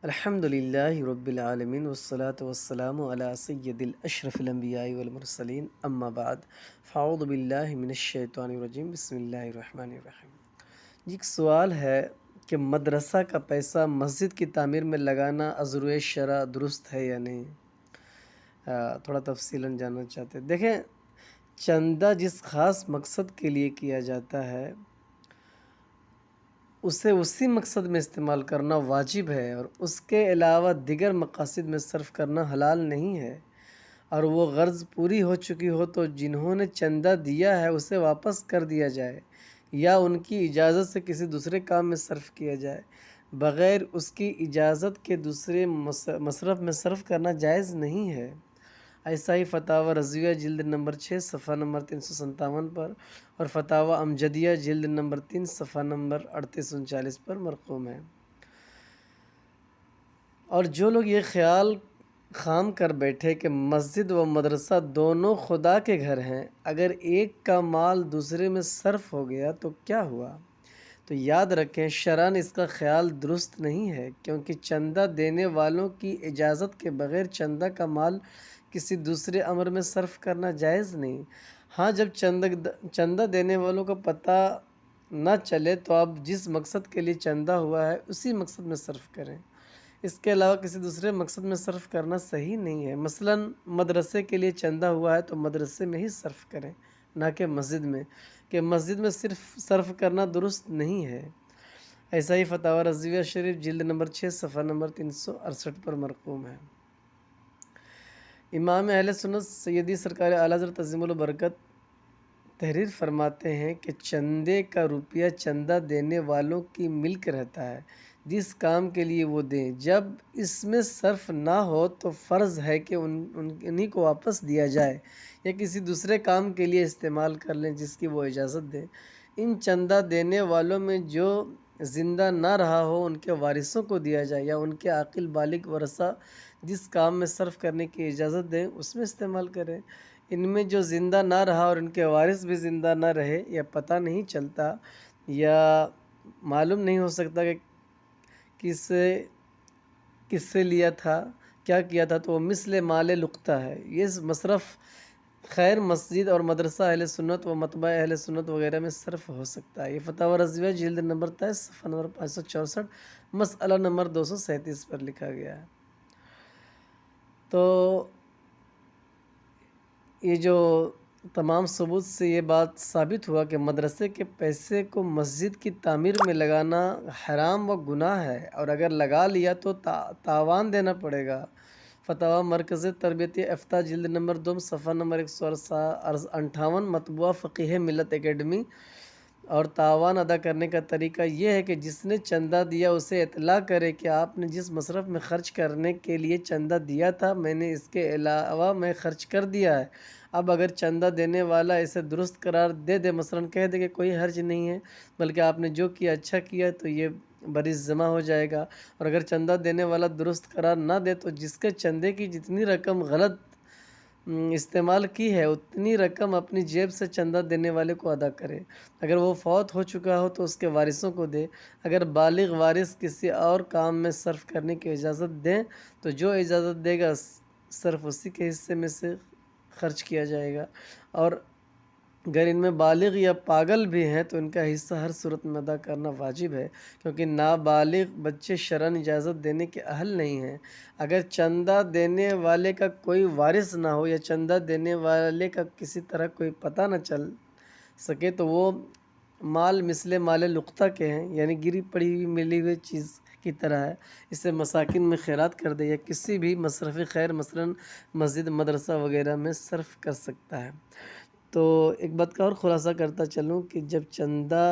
الحمد للہ رب العالمین والصلاة والسلام علی سید الاشرف الانبیاء والمرسلین اما بعد فاعوذ باللہ من الشیطان الرجیم بسم اللہ الرحمن الرحیم۔ ایک سوال ہے کہ مدرسہ کا پیسہ مسجد کی تعمیر میں لگانا از روئے شرع درست ہے یا نہیں؟ تھوڑا تفصیلاً جاننا چاہتے ہیں۔ دیکھیں، چندہ جس خاص مقصد کے لیے کیا جاتا ہے اسے اسی مقصد میں استعمال کرنا واجب ہے، اور اس کے علاوہ دیگر مقاصد میں صرف کرنا حلال نہیں ہے، اور وہ غرض پوری ہو چکی ہو تو جنہوں نے چندہ دیا ہے اسے واپس کر دیا جائے یا ان کی اجازت سے کسی دوسرے کام میں صرف کیا جائے۔ بغیر اس کی اجازت کے دوسرے مصرف میں صرف کرنا جائز نہیں ہے۔ ایسا ہی فتاوی رضویہ جلد نمبر 6 صفحہ نمبر 357 پر اور فتاوی امجدیہ جلد نمبر 3 صفحہ نمبر 3839 پر مرقوم ہے۔ اور جو لوگ یہ خیال خام کر بیٹھے کہ مسجد و مدرسہ دونوں خدا کے گھر ہیں، اگر ایک کا مال دوسرے میں صرف ہو گیا تو کیا ہوا؟ تو یاد رکھیں، شرعاً اس کا خیال درست نہیں ہے، کیونکہ چندہ دینے والوں کی اجازت کے بغیر چندہ کا مال کسی دوسرے امر میں صرف کرنا جائز نہیں۔ ہاں، جب چندہ دینے والوں کا پتہ نہ چلے تو آپ جس مقصد کے لیے چندہ ہوا ہے اسی مقصد میں صرف کریں، اس کے علاوہ کسی دوسرے مقصد میں صرف کرنا صحیح نہیں ہے۔ مثلاً مدرسے کے لیے چندہ ہوا ہے تو مدرسے میں ہی صرف کریں، نہ کہ مسجد میں، کہ مسجد میں صرف صرف کرنا درست نہیں ہے۔ ایسا ہی فتاوی رضویہ شریف جلد نمبر 6 صفحہ نمبر 368 پر مرقوم ہے۔ امام اہل سنت سیدی سرکار اعلیٰ حضرت عظیم البرکت تحریر فرماتے ہیں کہ چندے کا روپیہ چندہ دینے والوں کی ملک رہتا ہے، جس کام کے لیے وہ دیں۔ جب اس میں صرف نہ ہو تو فرض ہے کہ انہی کو واپس دیا جائے یا کسی دوسرے کام کے لیے استعمال کر لیں جس کی وہ اجازت دیں۔ ان چندہ دینے والوں میں جو زندہ نہ رہا ہو ان کے وارثوں کو دیا جائے یا ان کے عاقل بالغ ورثہ جس کام میں صرف کرنے کی اجازت دیں اس میں استعمال کریں۔ ان میں جو زندہ نہ رہا اور ان کے وارث بھی زندہ نہ رہے یا پتہ نہیں چلتا یا معلوم نہیں ہو سکتا کہ کس سے لیا تھا، کیا کیا تھا، تو وہ مثل مال لقطہ ہے۔ یہ مصرف خیر مسجد اور مدرسہ اہل سنت و مطبع اہل سنت وغیرہ میں صرف ہو سکتا ہے۔ یہ فتاوی رضویہ جلد نمبر 23 صفحہ نمبر 564 مسئلہ نمبر 237 پر لکھا گیا ہے۔ تو یہ جو تمام ثبوت سے یہ بات ثابت ہوا کہ مدرسے کے پیسے کو مسجد کی تعمیر میں لگانا حرام و گناہ ہے، اور اگر لگا لیا تو تاوان دینا پڑے گا۔ فتاوی مرکز تربیتی افتاء جلد نمبر 2 صفحہ نمبر 158 مطبوعہ فقہ ملت اکیڈمی۔ اور تاوان ادا کرنے کا طریقہ یہ ہے کہ جس نے چندہ دیا اسے اطلاع کرے کہ آپ نے جس مصرف میں خرچ کرنے کے لیے چندہ دیا تھا میں نے اس کے علاوہ میں خرچ کر دیا ہے۔ اب اگر چندہ دینے والا اسے درست قرار دے مثلاً کہہ دے کہ کوئی حرج نہیں ہے بلکہ آپ نے جو کیا اچھا کیا، تو یہ برز ذمہ ہو جائے گا۔ اور اگر چندہ دینے والا درست قرار نہ دے تو جس کے چندے کی جتنی رقم غلط استعمال کی ہے اتنی رقم اپنی جیب سے چندہ دینے والے کو ادا کرے۔ اگر وہ فوت ہو چکا ہو تو اس کے وارثوں کو دے۔ اگر بالغ وارث کسی اور کام میں صرف کرنے کی اجازت دیں تو جو اجازت دے گا صرف اسی کے حصے میں سے خرچ کیا جائے گا، اور اگر ان میں بالغ یا پاگل بھی ہیں تو ان کا حصہ ہر صورت میں ادا کرنا واجب ہے، کیونکہ نابالغ بچے شرعاً اجازت دینے کے اہل نہیں ہیں۔ اگر چندہ دینے والے کا کوئی وارث نہ ہو یا چندہ دینے والے کا کسی طرح کوئی پتہ نہ چل سکے تو وہ مال مثل مال لقطہ کے ہیں، یعنی گری پڑی ہوئی ملی ہوئی چیز کی طرح ہے، اسے مساکین میں خیرات کر دے یا کسی بھی مصرف خیر مثلاً مسجد مدرسہ وغیرہ میں صرف کر سکتا ہے۔ تو ایک بات کا اور خلاصہ کرتا چلوں کہ جب چندہ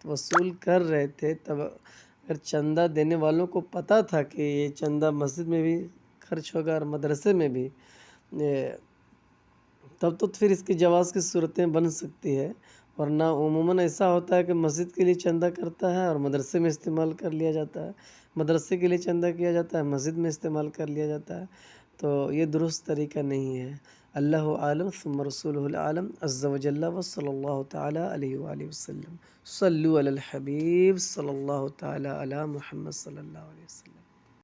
وصول کر رہے تھے تب اگر چندہ دینے والوں کو پتہ تھا کہ یہ چندہ مسجد میں بھی خرچ ہوگا اور مدرسے میں بھی، تب تو پھر اس کی جواز کی صورتیں بن سکتی ہے، ورنہ عموماً ایسا ہوتا ہے کہ مسجد کے لیے چندہ کرتا ہے اور مدرسے میں استعمال کر لیا جاتا ہے، مدرسے کے لیے چندہ کیا جاتا ہے مسجد میں استعمال کر لیا جاتا ہے، تو یہ درست طریقہ نہیں ہے۔ اللہ عالم ثم رسولہ العالم عز و جل و صلی اللہ تعالی علیہ وآلہ وسلم۔ صلو علی الحبیب صلی اللہ تعالی علی محمد صلی اللہ علیہ وسلم۔